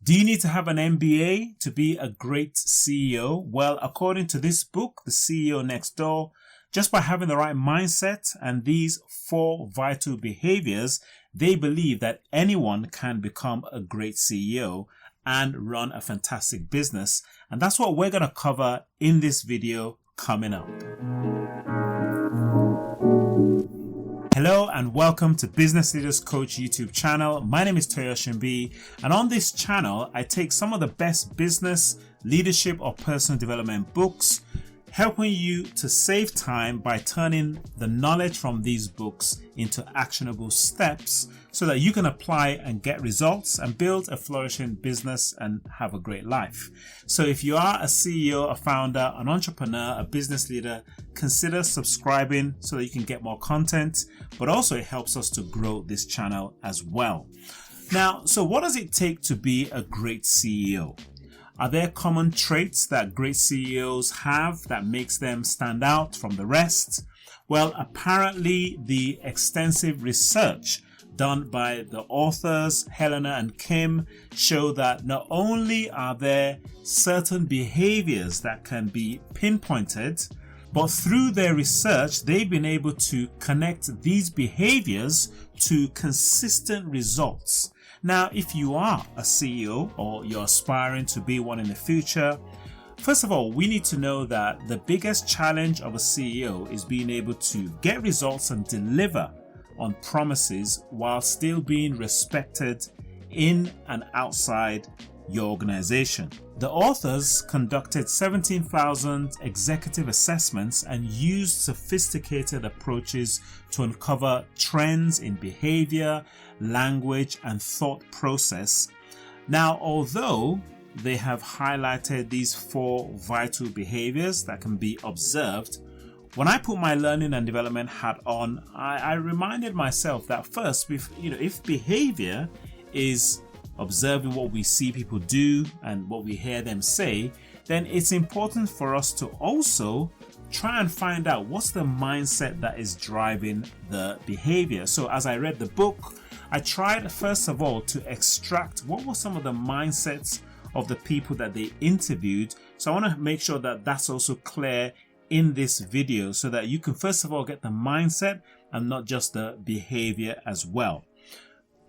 Do you need to have an MBA to be a great CEO? Well, according to this book, The CEO Next Door, just by having the right mindset and these 4 vital behaviors, they believe that anyone can become a great CEO and run a fantastic business. And that's what we're going to cover in this video coming up. Hello and welcome to Business Leaders Coach YouTube channel. My name is Toye, and on this channel, I take some of the best business, leadership or personal development books, helping you to save time by turning the knowledge from these books into actionable steps so that you can apply and get results and build a flourishing business and have a great life. So if you are a CEO, a founder, an entrepreneur, a business leader, consider subscribing so that you can get more content, but also it helps us to grow this channel as well. Now, so what does it take to be a great CEO? Are there common traits that great CEOs have that makes them stand out from the rest? Well, apparently the extensive research done by the authors Elena and Kim show that not only are there certain behaviors that can be pinpointed, but through their research, they've been able to connect these behaviors to consistent results. Now, if you are a CEO or you're aspiring to be one in the future, first of all, we need to know that the biggest challenge of a CEO is being able to get results and deliver on promises while still being respected in and outside your organization. The authors conducted 17,000 executive assessments and used sophisticated approaches to uncover trends in behavior, language, and thought process. Now, although they have highlighted these 4 vital behaviors that can be observed, when I put my learning and development hat on, I reminded myself that first, if behavior is observing what we see people do and what we hear them say, then it's important for us to also try and find out what's the mindset that is driving the behavior. So as I read the book, I tried first of all to extract what were some of the mindsets of the people that they interviewed. So I want to make sure that that's also clear in this video so that you can first of all get the mindset and not just the behavior as well.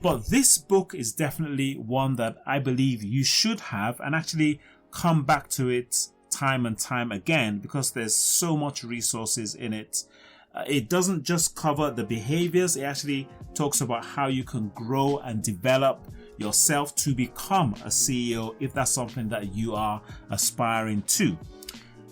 But this book is definitely one that I believe you should have and actually come back to it time and time again because there's so much resources in it. It doesn't just cover the behaviors, it actually talks about how you can grow and develop yourself to become a CEO if that's something that you are aspiring to.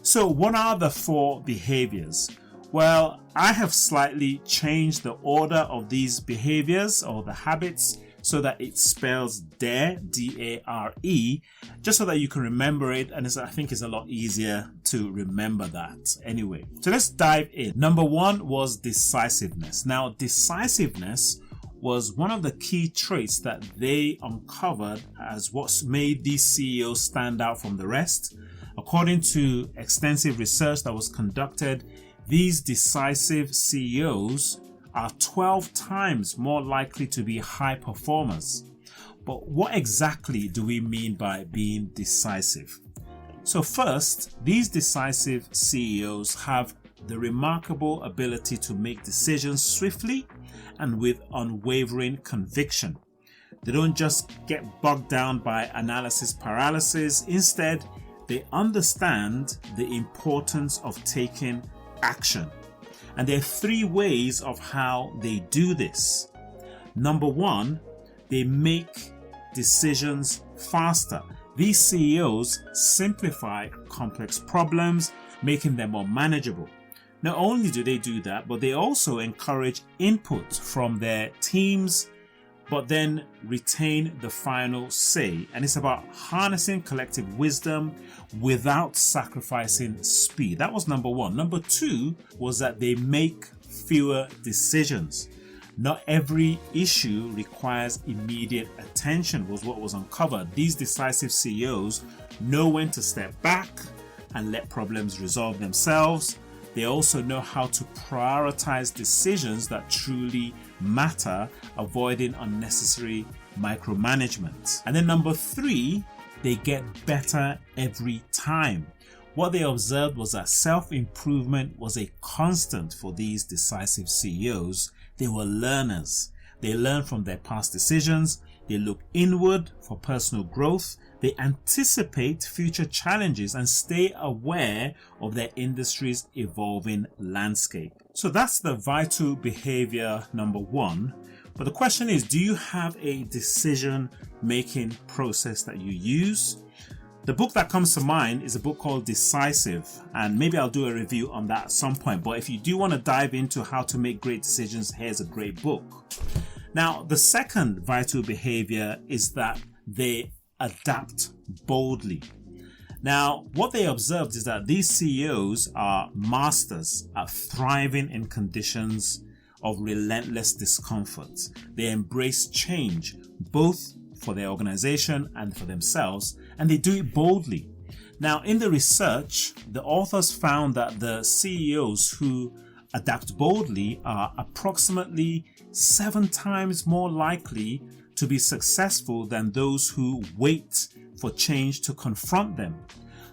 So what are the 4 behaviors? Well, I have slightly changed the order of these behaviors or the habits so that it spells D.A.R.E, D-A-R-E, just so that you can remember it, and I think it's a lot easier to remember that. Anyway, so let's dive in. Number 1 was decisiveness. Now, decisiveness was one of the key traits that they uncovered as what's made these CEOs stand out from the rest. According to extensive research that was conducted, these decisive CEOs are 12 times more likely to be high performers. But what exactly do we mean by being decisive? So first, these decisive CEOs have the remarkable ability to make decisions swiftly and with unwavering conviction. They don't just get bogged down by analysis paralysis. Instead, they understand the importance of taking action. And there are 3 ways of how they do this. Number 1, they make decisions faster. These CEOs simplify complex problems, making them more manageable. Not only do they do that, but they also encourage input from their teams, but then retain the final say. And it's about harnessing collective wisdom without sacrificing speed. That was number 1. Number 2 was that they make fewer decisions. Not every issue requires immediate attention, was what was uncovered. These decisive CEOs know when to step back and let problems resolve themselves. They also know how to prioritize decisions that truly matter, avoiding unnecessary micromanagement. And then number 3, they get better every time. What they observed was that self-improvement was a constant for these decisive CEOs. They were learners. They learn from their past decisions. They look inward for personal growth. They anticipate future challenges and stay aware of their industry's evolving landscape. So that's the vital behavior number 1. But the question is, do you have a decision-making process that you use? The book that comes to mind is a book called Decisive, and maybe I'll do a review on that at some point. But if you do want to dive into how to make great decisions, here's a great book. Now, the second vital behavior is that they adapt boldly. Now, what they observed is that these CEOs are masters at thriving in conditions of relentless discomfort. They embrace change, both for their organization and for themselves, and they do it boldly. Now, in the research, the authors found that the CEOs who adapt boldly are approximately 7 times more likely to be successful than those who wait for change to confront them.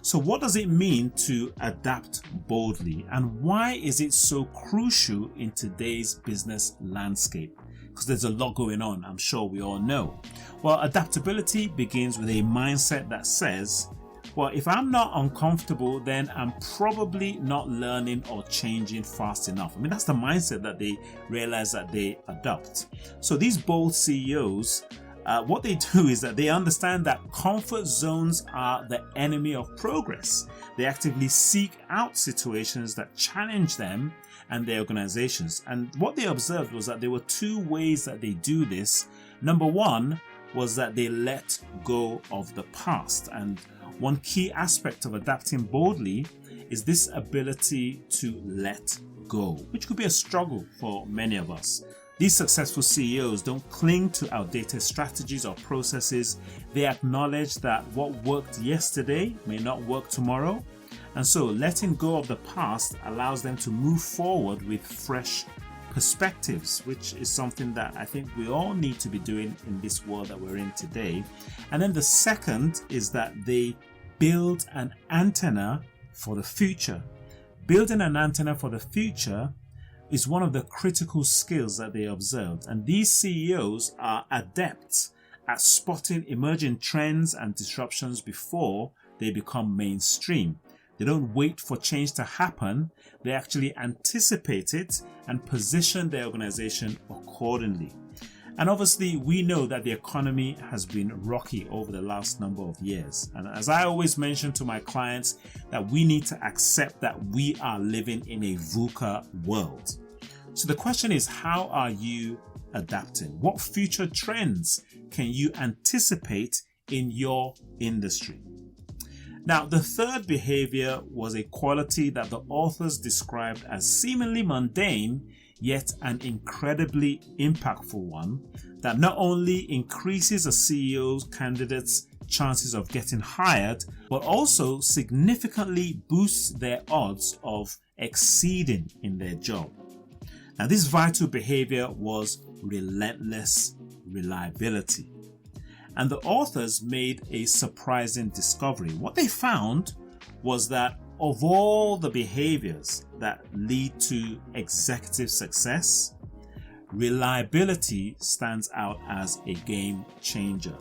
So what does it mean to adapt boldly, and why is it so crucial in today's business landscape? Because there's a lot going on, I'm sure we all know. Well, adaptability begins with a mindset that says, well, if I'm not uncomfortable, then I'm probably not learning or changing fast enough. I mean, that's the mindset that they realize that they adopt. So these bold CEOs, what they do is that they understand that comfort zones are the enemy of progress. They actively seek out situations that challenge them and their organizations. And what they observed was that there were 2 ways that they do this. Number 1 was that they let go of the past. And one key aspect of adapting boldly is this ability to let go, which could be a struggle for many of us. These successful CEOs don't cling to outdated strategies or processes. They acknowledge that what worked yesterday may not work tomorrow. And so letting go of the past allows them to move forward with fresh perspectives, which is something that I think we all need to be doing in this world that we're in today. And then the second is that they build an antenna for the future. Building an antenna for the future is one of the critical skills that they observed. And these CEOs are adepts at spotting emerging trends and disruptions before they become mainstream. They don't wait for change to happen. They actually anticipate it and position their organization accordingly. And obviously, we know that the economy has been rocky over the last number of years. And as I always mention to my clients, that we need to accept that we are living in a VUCA world. So the question is, how are you adapting? What future trends can you anticipate in your industry? Now, the third behavior was a quality that the authors described as seemingly mundane, yet an incredibly impactful one that not only increases a CEO's candidate's chances of getting hired, but also significantly boosts their odds of exceeding in their job. Now, this vital behavior was relentless reliability. And the authors made a surprising discovery. What they found was that of all the behaviors that lead to executive success, reliability stands out as a game changer.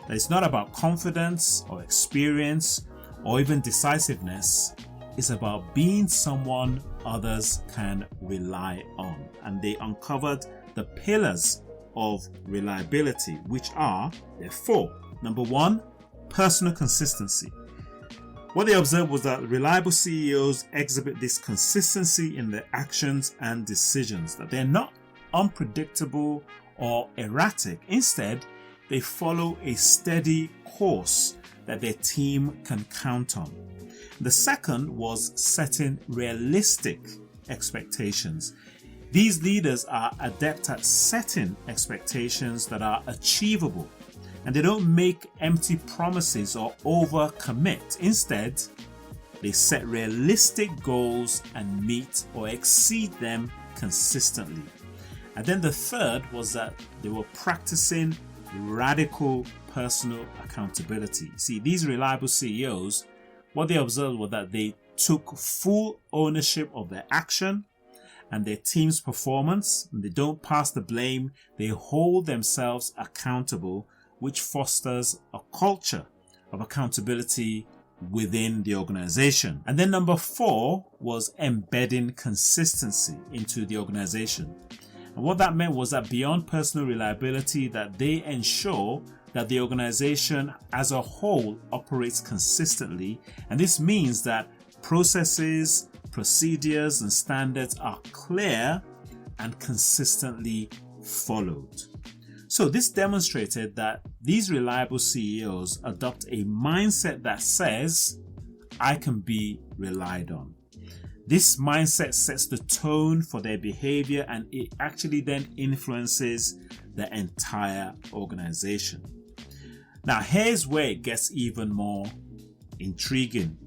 That it's not about confidence or experience or even decisiveness. It's about being someone others can rely on. And they uncovered the pillars of reliability, which are, there are 4. Number 1, personal consistency. What they observed was that reliable CEOs exhibit this consistency in their actions and decisions, that they're not unpredictable or erratic. Instead, they follow a steady course that their team can count on. The second was setting realistic expectations. These leaders are adept at setting expectations that are achievable, and they don't make empty promises or overcommit. Instead, they set realistic goals and meet or exceed them consistently. And then the third was that they were practicing radical personal accountability. See, these reliable CEOs, what they observed was that they took full ownership of their action and their team's performance, and they don't pass the blame, they hold themselves accountable, which fosters a culture of accountability within the organization. And then number 4 was embedding consistency into the organization. And what that meant was that beyond personal reliability, that they ensure that the organization as a whole operates consistently. And this means that processes, procedures, and standards are clear and consistently followed. So this demonstrated that these reliable CEOs adopt a mindset that says, I can be relied on. This mindset sets the tone for their behavior, and it actually then influences the entire organization. Now, here's where it gets even more intriguing.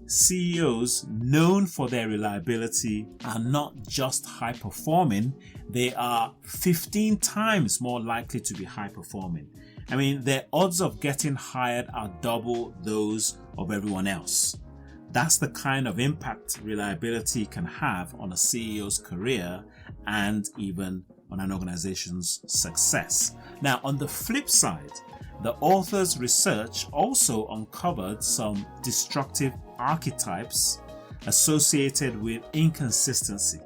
CEOs known for their reliability are not just high performing, they are 15 times more likely to be high performing. I mean, their odds of getting hired are double those of everyone else. That's the kind of impact reliability can have on a CEO's career and even on an organization's success. Now, on the flip side, the author's research also uncovered some destructive archetypes associated with inconsistency.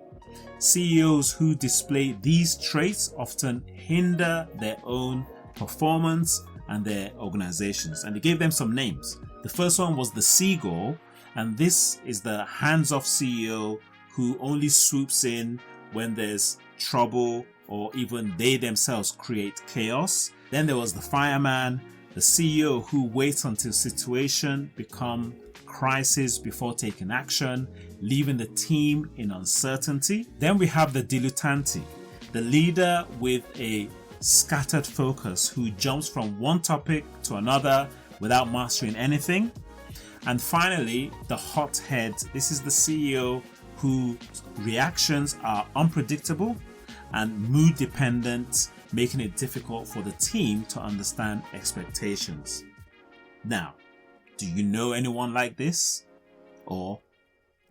CEOs who display these traits often hinder their own performance and their organizations. And they gave them some names. The first one was the seagull, and this is the hands-off CEO who only swoops in when there's trouble or even they themselves create chaos. Then there was the fireman, the CEO who waits until situation become crisis before taking action, leaving the team in uncertainty. Then we have the dilettante, the leader with a scattered focus who jumps from one topic to another without mastering anything. And finally, the hothead. This is the CEO whose reactions are unpredictable and mood dependent, making it difficult for the team to understand expectations. Now, do you know anyone like this? Or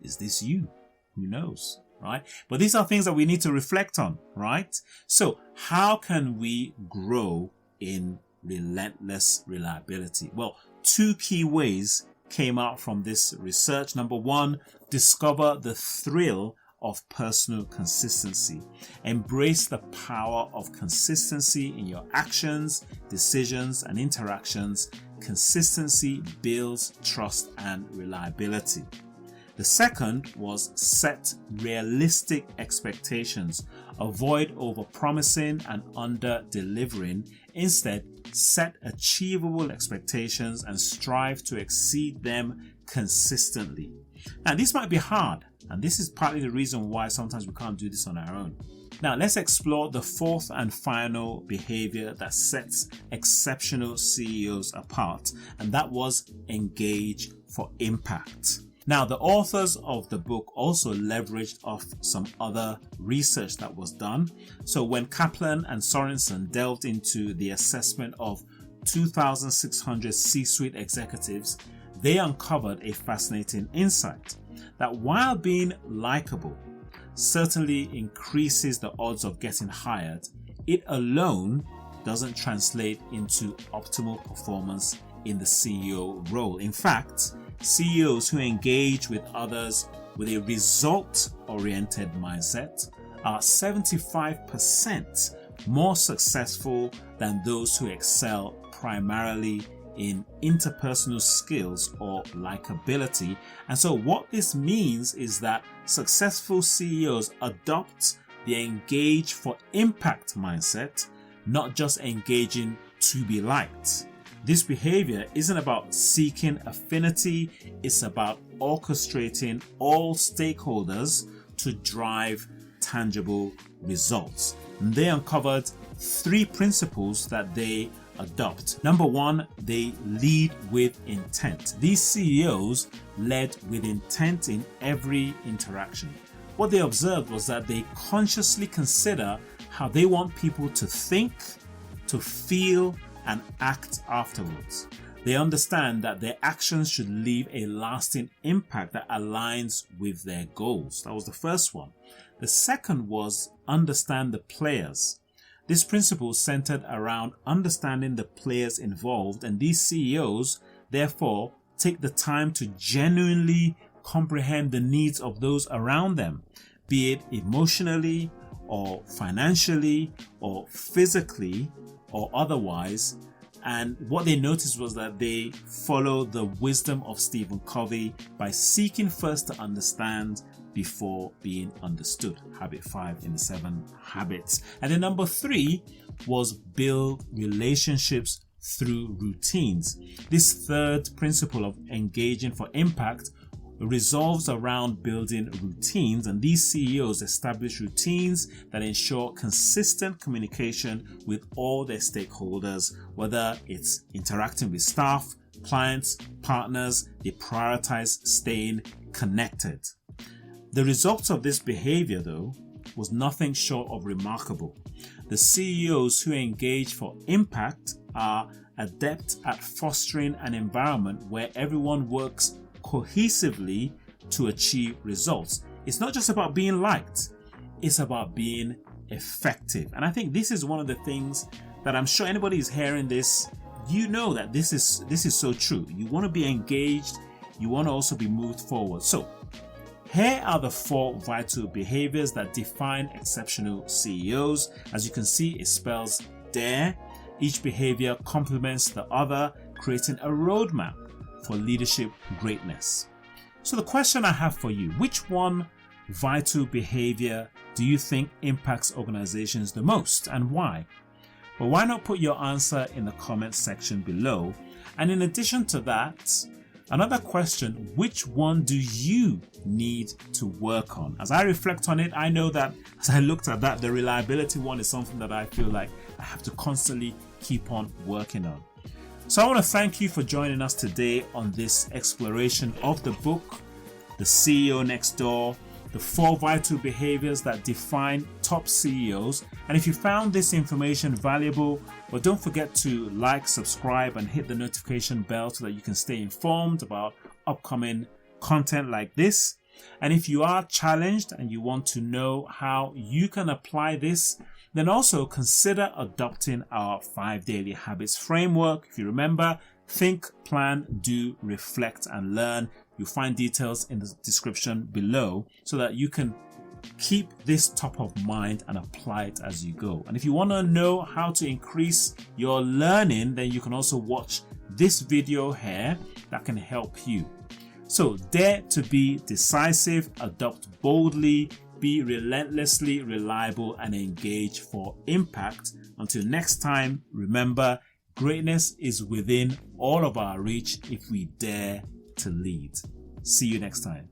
is this you? Who knows, right? But these are things that we need to reflect on, right? So how can we grow in relentless reliability? Well, 2 key ways came out from this research. Number 1, discover the thrill of personal consistency. Embrace the power of consistency in your actions, decisions, and interactions. Consistency builds trust and reliability. The second was set realistic expectations. Avoid over-promising and under-delivering. Instead, set achievable expectations and strive to exceed them consistently. Now, this might be hard, and this is partly the reason why sometimes we can't do this on our own. Now, let's explore the 4th and final behavior that sets exceptional CEOs apart, and that was engage for impact. Now, the authors of the book also leveraged off some other research that was done. So when Kaplan and Sorensen delved into the assessment of 2,600 C-suite executives, they uncovered a fascinating insight that while being likable certainly increases the odds of getting hired, it alone doesn't translate into optimal performance in the CEO role. In fact, CEOs who engage with others with a result-oriented mindset are 75% more successful than those who excel primarily in interpersonal skills or likability. And so what this means is that successful CEOs adopt the engage for impact mindset, not just engaging to be liked. This behavior isn't about seeking affinity, it's about orchestrating all stakeholders to drive tangible results. And they uncovered 3 principles that they adopt. Number 1, they lead with intent. These CEOs led with intent in every interaction. What they observed was that they consciously consider how they want people to think, to to feel and act afterwards. They understand that their actions should leave a lasting impact that aligns with their goals. That was the first one. The second was understand the players. This principle centered around understanding the players involved, and these CEOs therefore take the time to genuinely comprehend the needs of those around them, be it emotionally or financially or physically or otherwise. And what they noticed was that they follow the wisdom of Stephen Covey by seeking first to understand before being understood. Habit 5 in the 7 habits. And then number 3 was build relationships through routines. This third principle of engaging for impact revolves around building routines, and these CEOs establish routines that ensure consistent communication with all their stakeholders, whether it's interacting with staff, clients, partners. They prioritize staying connected. The results of this behavior, though, was nothing short of remarkable. The CEOs who engage for impact are adept at fostering an environment where everyone works cohesively to achieve results. It's not just about being liked, it's about being effective. And I think this is one of the things that I'm sure anybody is hearing this, you know that this is so true. You want to be engaged, you want to also be moved forward. So here are the 4 vital behaviors that define exceptional CEOs. As you can see, it spells D.A.R.E. Each behavior complements the other, creating a roadmap for leadership greatness. So the question I have for you, which one vital behavior do you think impacts organizations the most, and why? Well, why not put your answer in the comment section below? And in addition to that, another question, which one do you need to work on? As I reflect on it, I know that as I looked at that, the reliability one is something that I feel like I have to constantly keep on working on. So I want to thank you for joining us today on this exploration of the book, The CEO Next Door, the 4 vital behaviors that define top CEOs. And if you found this information valuable, well, don't forget to like, subscribe, and hit the notification bell so that you can stay informed about upcoming content like this. And if you are challenged and you want to know how you can apply this, then also consider adopting our 5 daily habits framework. If you remember, think, plan, do, reflect, and learn. You'll find details in the description below so that you can keep this top of mind and apply it as you go. And if you want to know how to increase your learning, then you can also watch this video here that can help you. So dare to be decisive, adopt boldly, be relentlessly reliable, and engage for impact. Until next time, remember, greatness is within all of our reach if we dare to lead. See you next time.